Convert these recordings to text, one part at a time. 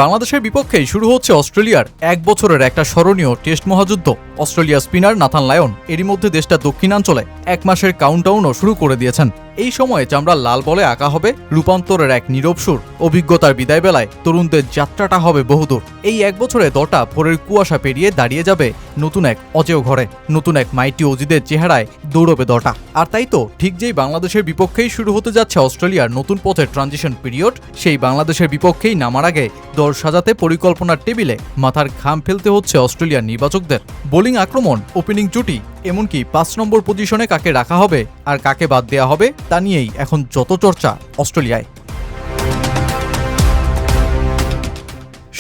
বাংলাদেশের বিপক্ষেই শুরু হচ্ছে অস্ট্রেলিয়ার এক বছরের একটা স্মরণীয় টেস্ট মহাযুদ্ধ। অস্ট্রেলিয়ার স্পিনার নাথান লায়ন এরই মধ্যে দেশটা দক্ষিণাঞ্চলে এক মাসের কাউন্টডাউনও শুরু করে দিয়েছেন। এই সময়ে চামড়া লাল বলে আঁকা হবে রূপান্তরের এক নীরব সুর। অভিজ্ঞতার বিদায় বেলায় তরুণদের যাত্রাটা হবে বহুদূর। এই এক বছরে দলটা ভোরের কুয়াশা পেরিয়ে দাঁড়িয়ে যাবে নতুন এক অজেয় ঘরে। নতুন এক মাইটি অজিদের চেহারায় দৌড়বে দলটা। আর তাই তো ঠিক যেই বাংলাদেশের বিপক্ষেই শুরু হতে যাচ্ছে অস্ট্রেলিয়ার নতুন পথের ট্রানজিশন পিরিয়ড, সেই বাংলাদেশের বিপক্ষেই নামার আগে দল সাজাতে পরিকল্পনার টেবিলে মাথার ঘাম ফেলতে হচ্ছে অস্ট্রেলিয়ার নির্বাচকদের। বোলিং আক্রমণ, ওপেনিং জুটি, এমনকি ৫ নম্বর পজিশনে কাকে রাখা হবে আর কাকে বাদ দেওয়া হবে তা নিয়েই এখন যত চর্চা অস্ট্রেলিয়ায়।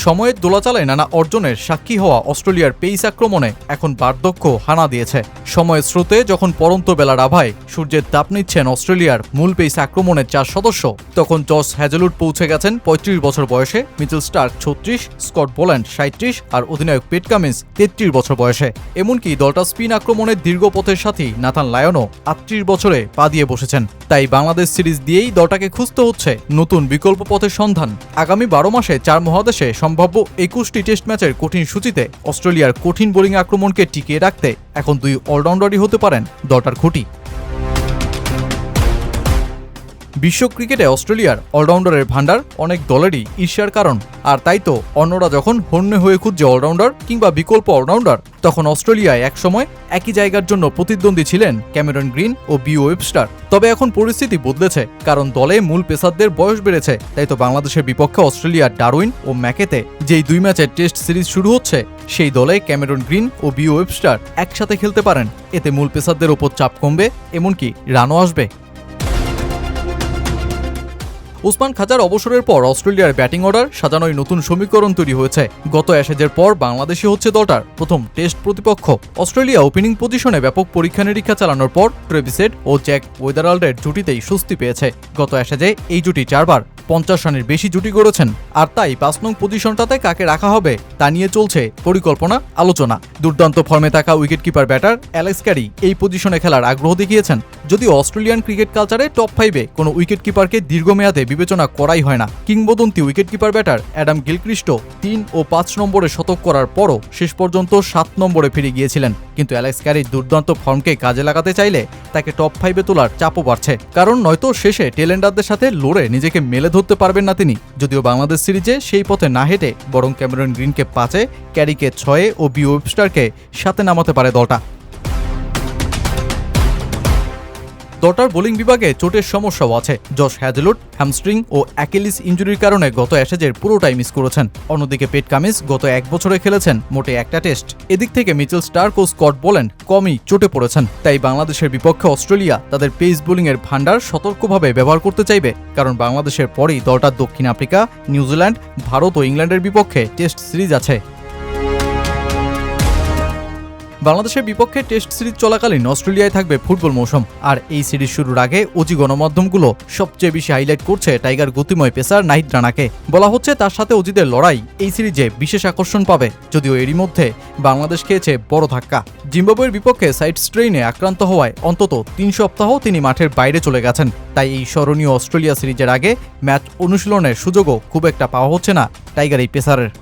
সময়ের দোলাচালায় নানা অর্জনের সাক্ষী হওয়া অস্ট্রেলিয়ার পেস আক্রমণে এখন বার্ধক্য হানা দিয়েছে। সময়ের স্রোতে যখন পরন্ত বেলার আভায় সূর্যের তাপ নিচ্ছেন অস্ট্রেলিয়ার মূল পেস আক্রমণের ৪ সদস্য, তখন জস হ্যাজেলউড পৌঁছে গেছেন ৩৫ বছর বয়সে, মিচেল স্টার্ক ৩৬, স্কট বোল্যান্ড ৩৭ আর অধিনায়ক পেট কামিন্স ৩৩ বছর বয়সে। এমনকি দলটা স্পিন আক্রমণের দীর্ঘ পথের সাথী নাথান লায়নও ৩৮ বছরে পা দিয়ে বসেছেন। তাই বাংলাদেশ সিরিজ দিয়েই দলটাকে খুঁজতে হচ্ছে নতুন বিকল্প পথের সন্ধান। আগামী ১২ মাসে ৪ মহাদেশে সম্ভাব্য ২১টি টেস্ট ম্যাচের কঠিন সূচিতে অস্ট্রেলিয়ার কঠিন বোলিং আক্রমণকে টিকিয়ে রাখতে এখন দুই অলরাউন্ডারই হতে পারেন দলটার খুঁটি। বিশ্ব ক্রিকেটে অস্ট্রেলিয়ার অলরাউন্ডারের ভান্ডার অনেক দলেরই ঈর্ষার কারণ। আর তাই তো অন্যরা যখন হন্যে হয়ে খুঁজছে অলরাউন্ডার কিংবা বিকল্প অলরাউন্ডার, তখন অস্ট্রেলিয়ায় একসময় একই জায়গার জন্য প্রতিদ্বন্দ্বী ছিলেন ক্যামেরন গ্রিন ও বিও ওয়েবস্টার। তবে এখন পরিস্থিতি বদলেছে, কারণ দলে মূল পেসারদের বয়স বেড়েছে। তাই তো বাংলাদেশের বিপক্ষে অস্ট্রেলিয়ার ডারউইন ও ম্যাকেতে যেই ২ ম্যাচের টেস্ট সিরিজ শুরু হচ্ছে, সেই দলে ক্যামেরন গ্রিন ও বিও ওয়েবস্টার একসাথে খেলতে পারেন। এতে মূল পেসারদের ওপর চাপ কমবে, এমনকি রানও আসবে। ওসমান খাজার অবসরের পর অস্ট্রেলিয়ার ব্যাটিং অর্ডার সাজানোয় নতুন সমীকরণ তৈরি হয়েছে। গত অ্যাশেজের পর বাংলাদেশি হচ্ছে দলটার প্রথম টেস্ট প্রতিপক্ষ। অস্ট্রেলিয়া ওপেনিং পজিশনে ব্যাপক পরীক্ষা নিরীক্ষা চালানোর পর ট্রেভিস হেড ও জ্যাক ওয়েদারাল্ডের জুটিতেই স্বস্তি পেয়েছে। গত অ্যাশেজে এই জুটি ৪ বার ৫০ রানের বেশি জুটি গড়েছেন। আর তাই ৫ নং পজিশনটাতে কাকে রাখা হবে তা নিয়ে চলছে পরিকল্পনা, আলোচনা। দুর্দান্ত ফর্মে থাকা উইকেটকিপার ব্যাটার অ্যালেক্স ক্যারি এই পজিশনে খেলার আগ্রহ দেখিয়েছেন। যদিও অস্ট্রেলিয়ান ক্রিকেট কালচারে টপ ৫-এ কোনো উইকেটকিপারকে দীর্ঘমেয়াদে বিবেচনা করাই হয় না। কিংবদন্তি উইকেটকিপার ব্যাটার অ্যাডাম গিলক্রিস্ট ৩ ও ৫ নম্বরে শতক করার পরও শেষ পর্যন্ত ৭ নম্বরে ফিরে গিয়েছিলেন। কিন্তু অ্যালেক্স ক্যারির দুর্দান্ত ফর্মকে কাজে লাগাতে চাইলে তাকে টপ ৫-এ তোলার চাপও বাড়ছে। কারণ নয়তো শেষে টেলেন্ডারদের সাথে লড়ে নিজেকে মেলে ধরতে পারবেন না তিনি। যদিও বাংলাদেশ সিরিজে সেই পথে না হেঁটে বরং ক্যামেরন গ্রিনকে ৫-এ, ক্যারিকে ৬-এ ও বিও ওয়েবস্টারকে ৭-এ নামাতে পারে দলটা। দলটার বোলিং বিভাগে চোটের সমস্যাও আছে। জস হ্যাজেলউড হ্যামস্ট্রিং ও অ্যাকিলিস ইনজুরির কারণে গত অ্যাশেজের পুরোটাই মিস করেছেন। অন্যদিকে পেট কামিন্স গত ১ বছরে খেলেছেন মোটে একটা টেস্ট। এদিক থেকে মিচেল স্টার্ক ও স্কট বোল্যান্ড কমই চোটে পড়েছেন। তাই বাংলাদেশের বিপক্ষে অস্ট্রেলিয়া তাদের পেস বোলিংয়ের ভান্ডার সতর্কভাবে ব্যবহার করতে চাইবে, কারণ বাংলাদেশের পরেই দলটার দক্ষিণ আফ্রিকা, নিউজিল্যান্ড, ভারত ও ইংল্যান্ডের বিপক্ষে টেস্ট সিরিজ আছে। বাংলাদেশের বিপক্ষে টেস্ট সিরিজ চলাকালীন অস্ট্রেলিয়ায় থাকবে ফুটবল মৌসুম। আর এই সিরিজ শুরুর আগে ওজি গণমাধ্যমগুলো সবচেয়ে বেশি হাইলাইট করছে টাইগার গতিময় পেসার নাহিদ রানাকে। বলা হচ্ছে তার সাথে অজিদের লড়াই এই সিরিজে বিশেষ আকর্ষণ পাবে। যদিও এরই মধ্যে বাংলাদেশ খেয়েছে বড় ধাক্কা। জিম্বাবুয়ের বিপক্ষে সাইড স্ট্রেইনে আক্রান্ত হওয়ায় অন্তত ৩ সপ্তাহ তিনি মাঠের বাইরে চলে গেছেন। তাই এই স্মরণীয় অস্ট্রেলিয়া সিরিজের আগে ম্যাচ অনুশীলনের সুযোগও খুব একটা পাওয়া হচ্ছে না টাইগার এই পেসারের।